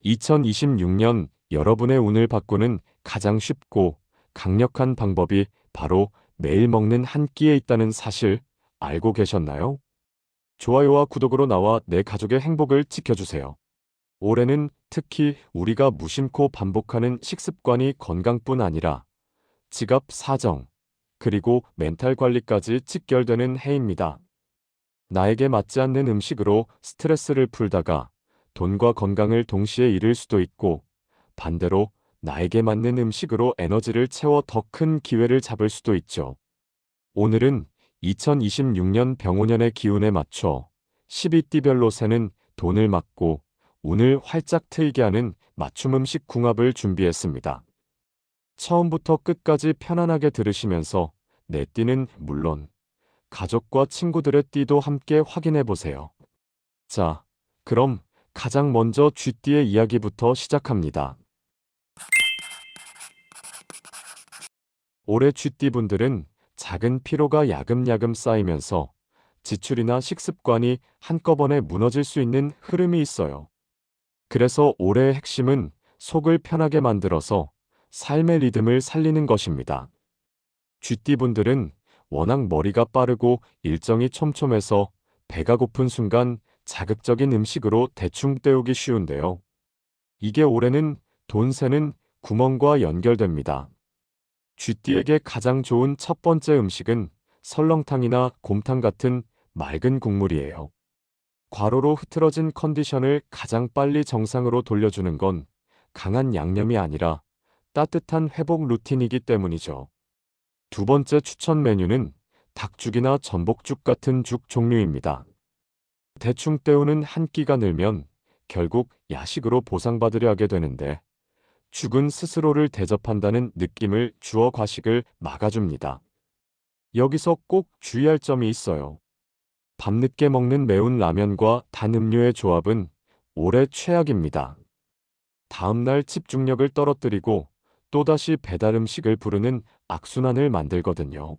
2026년 여러분의 운을 바꾸는 가장 쉽고 강력한 방법이 바로 매일 먹는 한 끼에 있다는 사실 알고 계셨나요? 좋아요와 구독으로 나와 내 가족의 행복을 지켜주세요. 올해는 특히 우리가 무심코 반복하는 식습관이 건강뿐 아니라 지갑 사정, 그리고 멘탈 관리까지 직결되는 해입니다. 나에게 맞지 않는 음식으로 스트레스를 풀다가 돈과 건강을 동시에 잃을 수도 있고, 반대로 나에게 맞는 음식으로 에너지를 채워 더 큰 기회를 잡을 수도 있죠. 오늘은 2026년 병오년의 기운에 맞춰 12띠별로 세는 돈을 막고 운을 활짝 트이게 하는 맞춤 음식 궁합을 준비했습니다. 처음부터 끝까지 편안하게 들으시면서 내 띠는 물론 가족과 친구들의 띠도 함께 확인해 보세요. 자, 그럼 가장 먼저 쥐띠의 이야기부터 시작합니다. 올해 쥐띠분들은 작은 피로가 야금야금 쌓이면서 지출이나 식습관이 한꺼번에 무너질 수 있는 흐름이 있어요. 그래서 올해의 핵심은 속을 편하게 만들어서 삶의 리듬을 살리는 것입니다. 쥐띠분들은 워낙 머리가 빠르고 일정이 촘촘해서 배가 고픈 순간 자극적인 음식으로 대충 때우기 쉬운데요. 이게 올해는 돈 새는 구멍과 연결됩니다. 쥐띠에게 가장 좋은 첫 번째 음식은 설렁탕이나 곰탕 같은 맑은 국물이에요. 과로로 흐트러진 컨디션을 가장 빨리 정상으로 돌려주는 건 강한 양념이 아니라 따뜻한 회복 루틴이기 때문이죠. 두 번째 추천 메뉴는 닭죽이나 전복죽 같은 죽 종류입니다. 대충 때우는 한 끼가 늘면 결국 야식으로 보상받으려 하게 되는데, 죽은 스스로를 대접한다는 느낌을 주어 과식을 막아줍니다. 여기서 꼭 주의할 점이 있어요. 밤늦게 먹는 매운 라면과 단 음료의 조합은 올해 최악입니다. 다음날 집중력을 떨어뜨리고 또다시 배달 음식을 부르는 악순환을 만들거든요.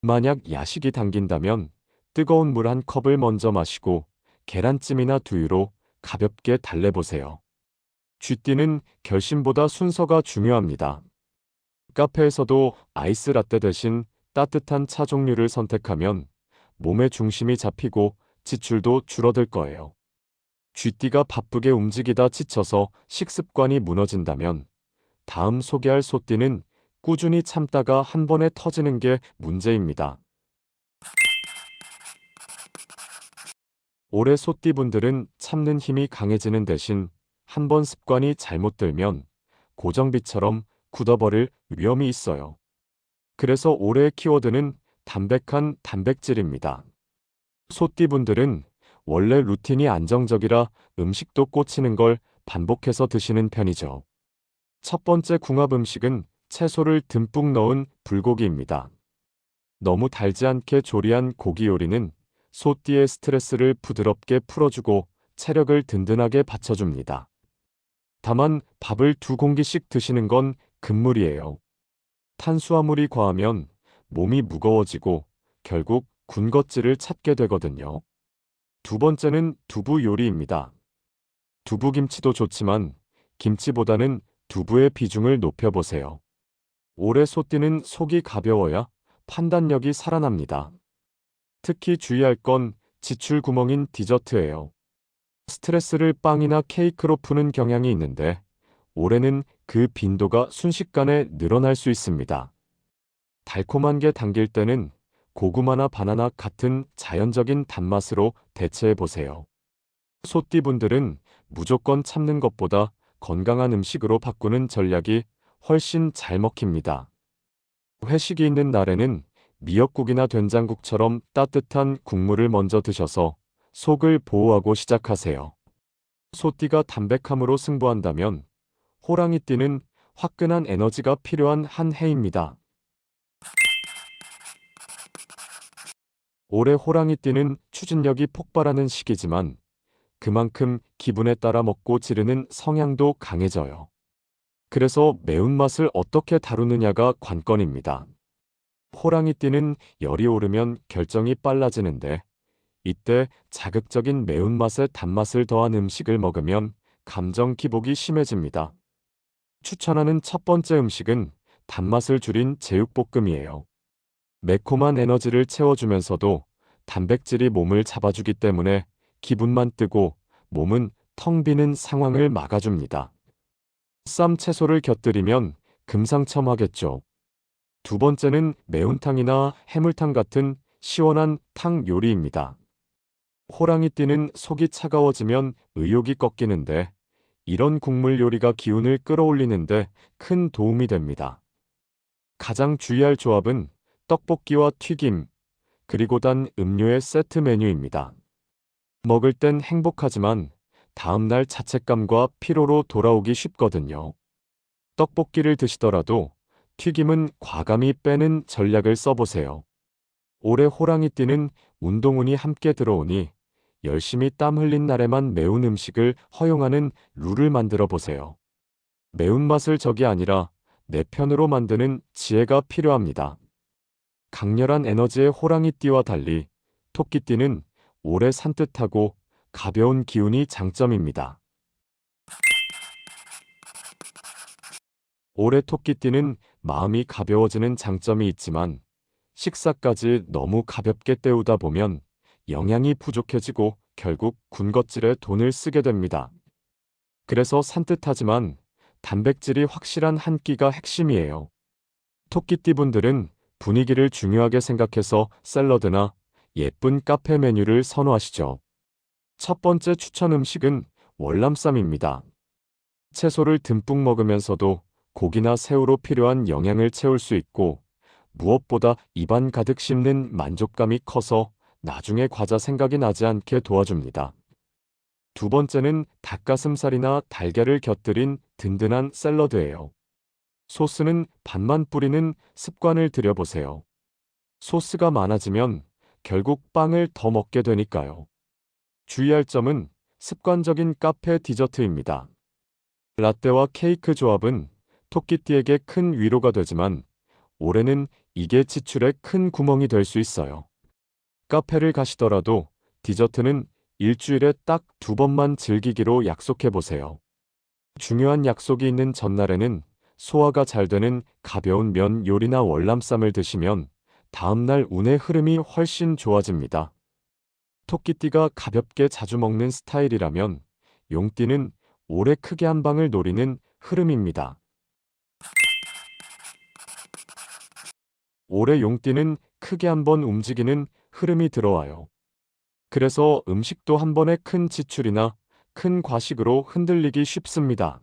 만약 야식이 당긴다면 뜨거운 물 한 컵을 먼저 마시고 계란찜이나 두유로 가볍게 달래보세요. 쥐띠는 결심보다 순서가 중요합니다. 카페에서도 아이스 라떼 대신 따뜻한 차 종류를 선택하면 몸의 중심이 잡히고 지출도 줄어들 거예요. 쥐띠가 바쁘게 움직이다 지쳐서 식습관이 무너진다면 다음 소개할 소띠는 꾸준히 참다가 한 번에 터지는 게 문제입니다. 올해 소띠분들은 참는 힘이 강해지는 대신 한 번 습관이 잘못 들면 고정비처럼 굳어버릴 위험이 있어요. 그래서 올해의 키워드는 담백한 단백질입니다. 소띠분들은 원래 루틴이 안정적이라 음식도 꽂히는 걸 반복해서 드시는 편이죠. 첫 번째 궁합 음식은 채소를 듬뿍 넣은 불고기입니다. 너무 달지 않게 조리한 고기 요리는 소띠의 스트레스를 부드럽게 풀어주고 체력을 든든하게 받쳐줍니다. 다만 밥을 2공기씩 드시는 건 금물이에요. 탄수화물이 과하면 몸이 무거워지고 결국 군것질을 찾게 되거든요. 두 번째는 두부 요리입니다. 두부김치도 좋지만 김치보다는 두부의 비중을 높여보세요. 올해 소띠는 속이 가벼워야 판단력이 살아납니다. 특히 주의할 건 지출 구멍인 디저트예요. 스트레스를 빵이나 케이크로 푸는 경향이 있는데 올해는 그 빈도가 순식간에 늘어날 수 있습니다. 달콤한 게 당길 때는 고구마나 바나나 같은 자연적인 단맛으로 대체해 보세요. 소띠분들은 무조건 참는 것보다 건강한 음식으로 바꾸는 전략이 훨씬 잘 먹힙니다. 회식이 있는 날에는 미역국이나 된장국처럼 따뜻한 국물을 먼저 드셔서 속을 보호하고 시작하세요. 소띠가 담백함으로 승부한다면 호랑이띠는 화끈한 에너지가 필요한 한 해입니다. 올해 호랑이띠는 추진력이 폭발하는 시기지만 그만큼 기분에 따라 먹고 지르는 성향도 강해져요. 그래서 매운맛을 어떻게 다루느냐가 관건입니다. 호랑이띠는 열이 오르면 결정이 빨라지는데, 이때 자극적인 매운맛에 단맛을 더한 음식을 먹으면 감정 기복이 심해집니다. 추천하는 첫 번째 음식은 단맛을 줄인 제육볶음이에요. 매콤한 에너지를 채워주면서도 단백질이 몸을 잡아주기 때문에 기분만 뜨고 몸은 텅 비는 상황을 막아줍니다. 쌈 채소를 곁들이면 금상첨화겠죠. 두 번째는 매운탕이나 해물탕 같은 시원한 탕 요리입니다. 호랑이띠는 속이 차가워지면 의욕이 꺾이는데 이런 국물 요리가 기운을 끌어올리는데 큰 도움이 됩니다. 가장 주의할 조합은 떡볶이와 튀김, 그리고 단 음료의 세트 메뉴입니다. 먹을 땐 행복하지만 다음날 자책감과 피로로 돌아오기 쉽거든요. 떡볶이를 드시더라도 튀김은 과감히 빼는 전략을 써보세요. 올해 호랑이띠는 운동운이 함께 들어오니 열심히 땀 흘린 날에만 매운 음식을 허용하는 룰을 만들어 보세요. 매운맛을 적이 아니라 내 편으로 만드는 지혜가 필요합니다. 강렬한 에너지의 호랑이띠와 달리 토끼띠는 오래 산뜻하고 가벼운 기운이 장점입니다. 올해 토끼띠는 마음이 가벼워지는 장점이 있지만 식사까지 너무 가볍게 때우다 보면 영양이 부족해지고 결국 군것질에 돈을 쓰게 됩니다. 그래서 산뜻하지만 단백질이 확실한 한 끼가 핵심이에요. 토끼띠 분들은 분위기를 중요하게 생각해서 샐러드나 예쁜 카페 메뉴를 선호하시죠. 첫 번째 추천 음식은 월남쌈입니다. 채소를 듬뿍 먹으면서도 고기나 새우로 필요한 영양을 채울 수 있고 무엇보다 입안 가득 씹는 만족감이 커서 나중에 과자 생각이 나지 않게 도와줍니다. 두 번째는 닭가슴살이나 달걀을 곁들인 든든한 샐러드예요. 소스는 반만 뿌리는 습관을 들여보세요. 소스가 많아지면 결국 빵을 더 먹게 되니까요. 주의할 점은 습관적인 카페 디저트입니다. 라떼와 케이크 조합은 토끼띠에게 큰 위로가 되지만 올해는 이게 지출에 큰 구멍이 될 수 있어요. 카페를 가시더라도 디저트는 일주일에 딱 2번만 즐기기로 약속해 보세요. 중요한 약속이 있는 전날에는 소화가 잘 되는 가벼운 면 요리나 월남쌈을 드시면 다음날 운의 흐름이 훨씬 좋아집니다. 토끼띠가 가볍게 자주 먹는 스타일이라면 용띠는 올해 크게 한 방을 노리는 흐름입니다. 올해 용띠는 크게 한번 움직이는 흐름이 들어와요. 그래서 음식도 한 번에 큰 지출이나 큰 과식으로 흔들리기 쉽습니다.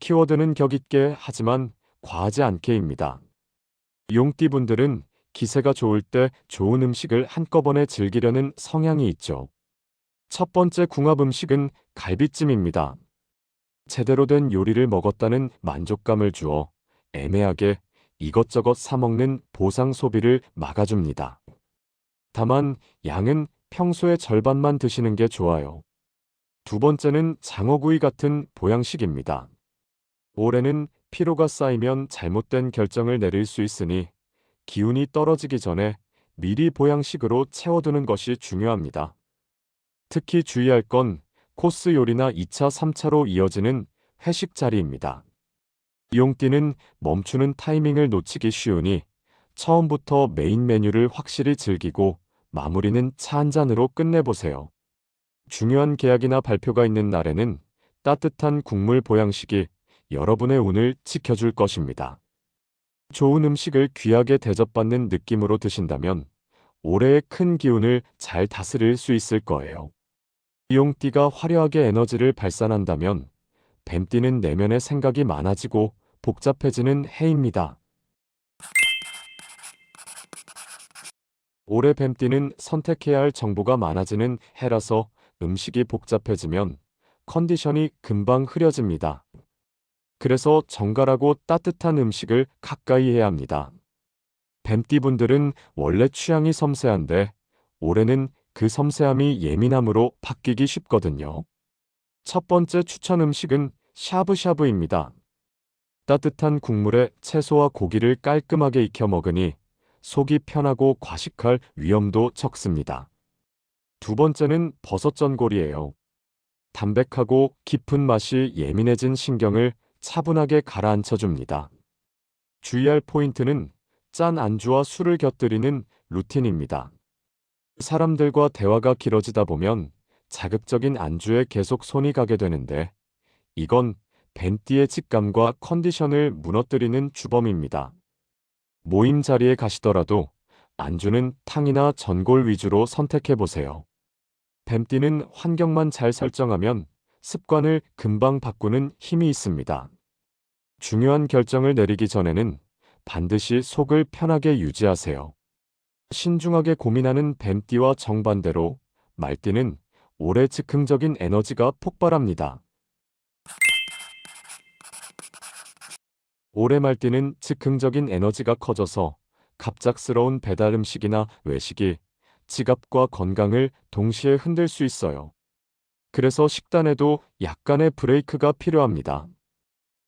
키워드는 격 있게 하지만 과하지 않게입니다. 용띠분들은 기세가 좋을 때 좋은 음식을 한꺼번에 즐기려는 성향이 있죠. 첫 번째 궁합 음식은 갈비찜입니다. 제대로 된 요리를 먹었다는 만족감을 주어 애매하게 이것저것 사 먹는 보상 소비를 막아줍니다. 다만 양은 평소의 절반만 드시는 게 좋아요. 두 번째는 장어구이 같은 보양식입니다. 올해는 피로가 쌓이면 잘못된 결정을 내릴 수 있으니 기운이 떨어지기 전에 미리 보양식으로 채워두는 것이 중요합니다. 특히 주의할 건 코스 요리나 2차, 3차로 이어지는 회식 자리입니다. 용띠는 멈추는 타이밍을 놓치기 쉬우니 처음부터 메인 메뉴를 확실히 즐기고 마무리는 차 한 잔으로 끝내보세요. 중요한 계약이나 발표가 있는 날에는 따뜻한 국물 보양식이 여러분의 운을 지켜줄 것입니다. 좋은 음식을 귀하게 대접받는 느낌으로 드신다면 올해의 큰 기운을 잘 다스릴 수 있을 거예요. 용띠가 화려하게 에너지를 발산한다면 뱀띠는 내면의 생각이 많아지고 복잡해지는 해입니다. 올해 뱀띠는 선택해야 할 정보가 많아지는 해라서 음식이 복잡해지면 컨디션이 금방 흐려집니다. 그래서 정갈하고 따뜻한 음식을 가까이 해야 합니다. 뱀띠분들은 원래 취향이 섬세한데 올해는 그 섬세함이 예민함으로 바뀌기 쉽거든요. 첫 번째 추천 음식은 샤브샤브입니다. 따뜻한 국물에 채소와 고기를 깔끔하게 익혀 먹으니 속이 편하고 과식할 위험도 적습니다. 두 번째는 버섯전골이에요. 담백하고 깊은 맛이 예민해진 신경을 차분하게 가라앉혀 줍니다. 주의할 포인트는 짠 안주와 술을 곁들이는 루틴입니다. 사람들과 대화가 길어지다 보면 자극적인 안주에 계속 손이 가게 되는데 이건 벤띠의 직감과 컨디션을 무너뜨리는 주범입니다. 모임 자리에 가시더라도 안주는 탕이나 전골 위주로 선택해 보세요. 뱀띠는 환경만 잘 설정하면 습관을 금방 바꾸는 힘이 있습니다. 중요한 결정을 내리기 전에는 반드시 속을 편하게 유지하세요. 신중하게 고민하는 뱀띠와 정반대로 말띠는 오래 즉흥적인 에너지가 폭발합니다. 올해 말띠는 즉흥적인 에너지가 커져서 갑작스러운 배달 음식이나 외식이 지갑과 건강을 동시에 흔들 수 있어요. 그래서 식단에도 약간의 브레이크가 필요합니다.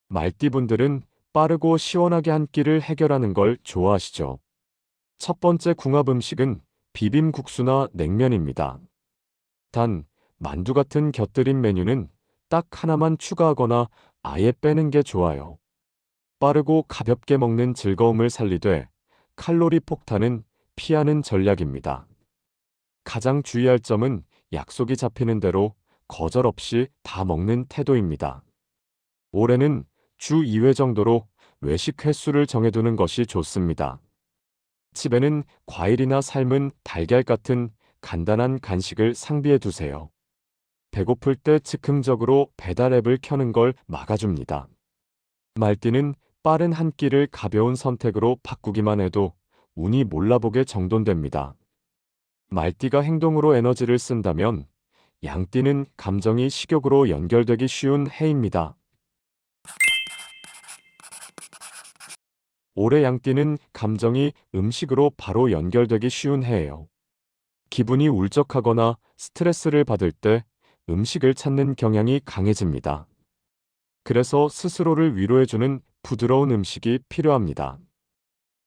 말띠분들은 빠르고 시원하게 한 끼를 해결하는 걸 좋아하시죠. 첫 번째 궁합 음식은 비빔국수나 냉면입니다. 단, 만두 같은 곁들임 메뉴는 딱 하나만 추가하거나 아예 빼는 게 좋아요. 빠르고 가볍게 먹는 즐거움을 살리되 칼로리 폭탄은 피하는 전략입니다. 가장 주의할 점은 약속이 잡히는 대로 거절 없이 다 먹는 태도입니다. 올해는 주 2회 정도로 외식 횟수를 정해두는 것이 좋습니다. 집에는 과일이나 삶은 달걀 같은 간단한 간식을 상비해 두세요. 배고플 때 즉흥적으로 배달 앱을 켜는 걸 막아줍니다. 말띠는 빠른 한 끼를 가벼운 선택으로 바꾸기만 해도 운이 몰라보게 정돈됩니다. 말띠가 행동으로 에너지를 쓴다면 양띠는 감정이 식욕으로 연결되기 쉬운 해입니다. 올해 양띠는 감정이 음식으로 바로 연결되기 쉬운 해예요. 기분이 울적하거나 스트레스를 받을 때 음식을 찾는 경향이 강해집니다. 그래서 스스로를 위로해주는 부드러운 음식이 필요합니다.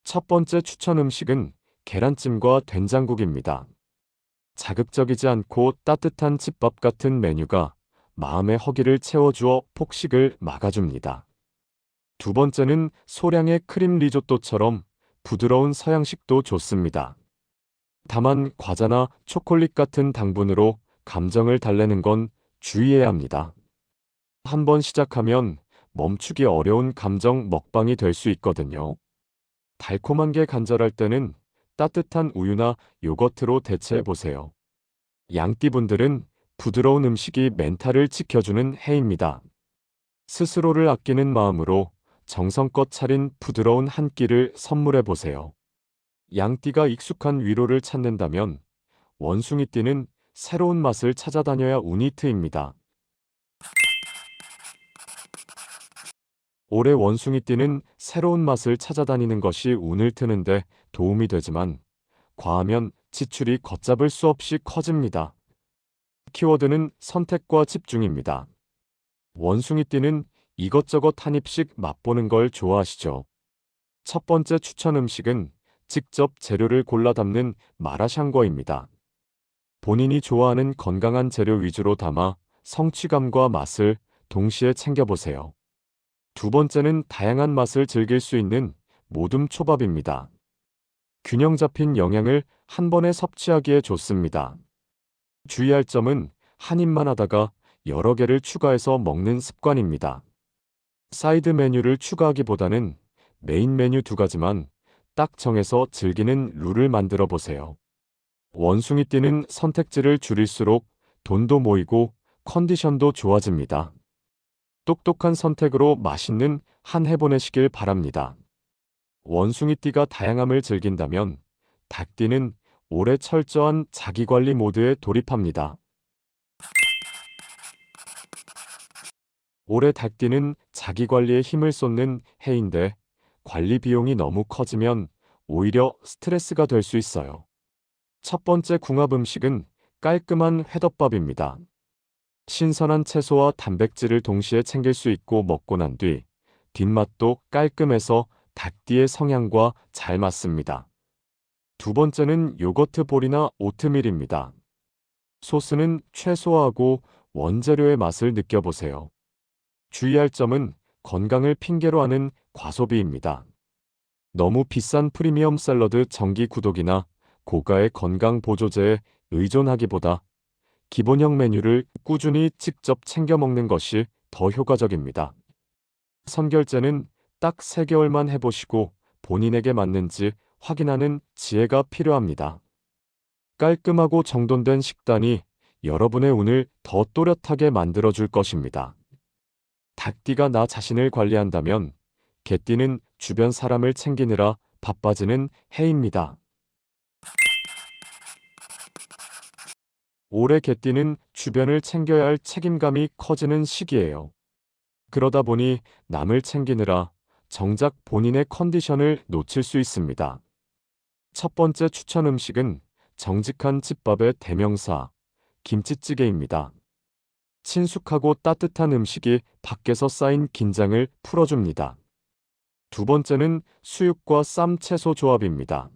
첫 번째 추천 음식은 계란찜과 된장국입니다. 자극적이지 않고 따뜻한 집밥 같은 메뉴가 마음의 허기를 채워주어 폭식을 막아줍니다. 두 번째는 소량의 크림 리조또처럼 부드러운 서양식도 좋습니다. 다만 과자나 초콜릿 같은 당분으로 감정을 달래는 건 주의해야 합니다. 한번 시작하면 멈추기 어려운 감정 먹방이 될 수 있거든요. 달콤한 게 간절할 때는 따뜻한 우유나 요거트로 대체해 보세요. 양띠분들은 부드러운 음식이 멘탈을 지켜주는 해입니다. 스스로를 아끼는 마음으로 정성껏 차린 부드러운 한 끼를 선물해 보세요. 양띠가 익숙한 위로를 찾는다면 원숭이띠는 새로운 맛을 찾아다녀야 운이 트입니다. 올해 원숭이띠는 새로운 맛을 찾아다니는 것이 운을 트는데 도움이 되지만 과하면 지출이 걷잡을 수 없이 커집니다. 키워드는 선택과 집중입니다. 원숭이띠는 이것저것 한 입씩 맛보는 걸 좋아하시죠. 첫 번째 추천 음식은 직접 재료를 골라 담는 마라샹궈입니다. 본인이 좋아하는 건강한 재료 위주로 담아 성취감과 맛을 동시에 챙겨보세요. 두 번째는 다양한 맛을 즐길 수 있는 모둠 초밥입니다. 균형 잡힌 영양을 한 번에 섭취하기에 좋습니다. 주의할 점은 한 입만 하다가 여러 개를 추가해서 먹는 습관입니다. 사이드 메뉴를 추가하기보다는 메인 메뉴 두 가지만 딱 정해서 즐기는 룰을 만들어 보세요. 원숭이띠는 선택지를 줄일수록 돈도 모이고 컨디션도 좋아집니다. 똑똑한 선택으로 맛있는 한 해 보내시길 바랍니다. 원숭이띠가 다양함을 즐긴다면 닭띠는 올해 철저한 자기관리 모드에 돌입합니다. 올해 닭띠는 자기관리에 힘을 쏟는 해인데 관리 비용이 너무 커지면 오히려 스트레스가 될 수 있어요. 첫 번째 궁합 음식은 깔끔한 회덮밥입니다. 신선한 채소와 단백질을 동시에 챙길 수 있고 먹고 난 뒤 뒷맛도 깔끔해서 닭띠의 성향과 잘 맞습니다. 두 번째는 요거트 볼이나 오트밀입니다. 소스는 최소화하고 원재료의 맛을 느껴보세요. 주의할 점은 건강을 핑계로 하는 과소비입니다. 너무 비싼 프리미엄 샐러드 정기 구독이나 고가의 건강 보조제에 의존하기보다 기본형 메뉴를 꾸준히 직접 챙겨 먹는 것이 더 효과적입니다. 선결제는 딱 3개월만 해보시고 본인에게 맞는지 확인하는 지혜가 필요합니다. 깔끔하고 정돈된 식단이 여러분의 운을 더 또렷하게 만들어줄 것입니다. 닭띠가 나 자신을 관리한다면 개띠는 주변 사람을 챙기느라 바빠지는 해입니다. 올해 개띠는 주변을 챙겨야 할 책임감이 커지는 시기예요. 그러다 보니 남을 챙기느라 정작 본인의 컨디션을 놓칠 수 있습니다. 첫 번째 추천 음식은 정직한 집밥의 대명사, 김치찌개입니다. 친숙하고 따뜻한 음식이 밖에서 쌓인 긴장을 풀어줍니다. 두 번째는 수육과 쌈 채소 조합입니다.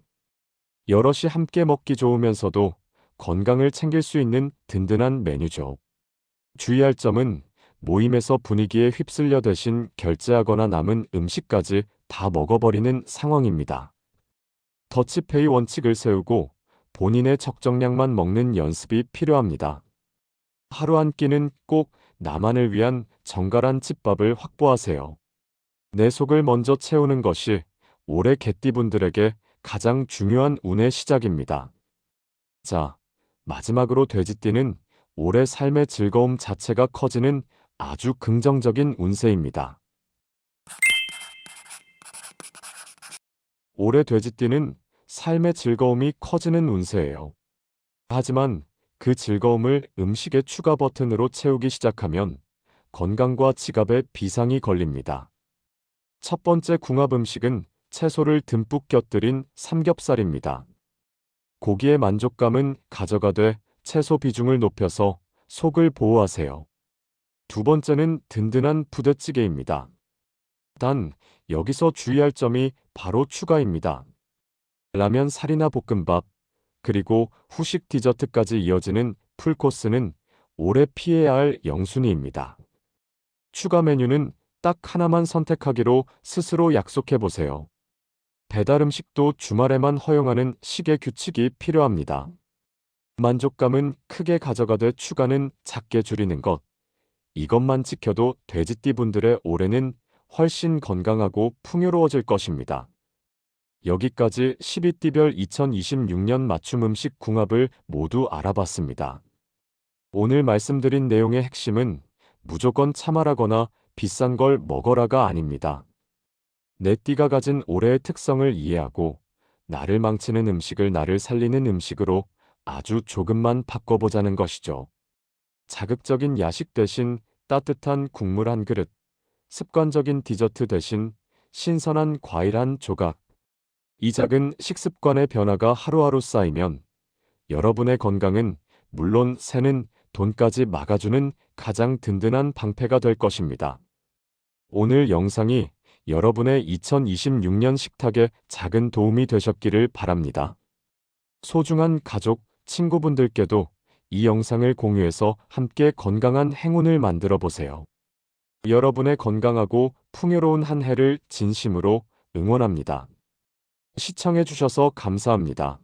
여럿이 함께 먹기 좋으면서도 건강을 챙길 수 있는 든든한 메뉴죠. 주의할 점은 모임에서 분위기에 휩쓸려 대신 결제하거나 남은 음식까지 다 먹어버리는 상황입니다. 더치페이 원칙을 세우고 본인의 적정량만 먹는 연습이 필요합니다. 하루 한 끼는 꼭 나만을 위한 정갈한 집밥을 확보하세요. 내 속을 먼저 채우는 것이 올해 개띠분들에게 가장 중요한 운의 시작입니다. 자, 마지막으로 돼지띠는 올해 삶의 즐거움 자체가 커지는 아주 긍정적인 운세입니다. 올해 돼지띠는 삶의 즐거움이 커지는 운세예요. 하지만 그 즐거움을 음식의 추가 버튼으로 채우기 시작하면 건강과 지갑에 비상이 걸립니다. 첫 번째 궁합 음식은 채소를 듬뿍 곁들인 삼겹살입니다. 고기의 만족감은 가져가되 채소 비중을 높여서 속을 보호하세요. 두 번째는 든든한 부대찌개입니다. 단, 여기서 주의할 점이 바로 추가입니다. 라면 사리나 볶음밥, 그리고 후식 디저트까지 이어지는 풀코스는 올해 피해야 할 영순위입니다. 추가 메뉴는 딱 하나만 선택하기로 스스로 약속해 보세요. 배달 음식도 주말에만 허용하는 식의 규칙이 필요합니다. 만족감은 크게 가져가되 추가는 작게 줄이는 것. 이것만 지켜도 돼지띠 분들의 올해는 훨씬 건강하고 풍요로워질 것입니다. 여기까지 12띠별 2026년 맞춤 음식 궁합을 모두 알아봤습니다. 오늘 말씀드린 내용의 핵심은 무조건 참아라거나 비싼 걸 먹어라가 아닙니다. 내 띠가 가진 올해의 특성을 이해하고 나를 망치는 음식을 나를 살리는 음식으로 아주 조금만 바꿔보자는 것이죠. 자극적인 야식 대신 따뜻한 국물 한 그릇, 습관적인 디저트 대신 신선한 과일 한 조각. 이 작은 식습관의 변화가 하루하루 쌓이면 여러분의 건강은 물론 새는 돈까지 막아주는 가장 든든한 방패가 될 것입니다. 오늘 영상이 여러분의 2026년 식탁에 작은 도움이 되셨기를 바랍니다. 소중한 가족, 친구분들께도 이 영상을 공유해서 함께 건강한 행운을 만들어 보세요. 여러분의 건강하고 풍요로운 한 해를 진심으로 응원합니다. 시청해 주셔서 감사합니다.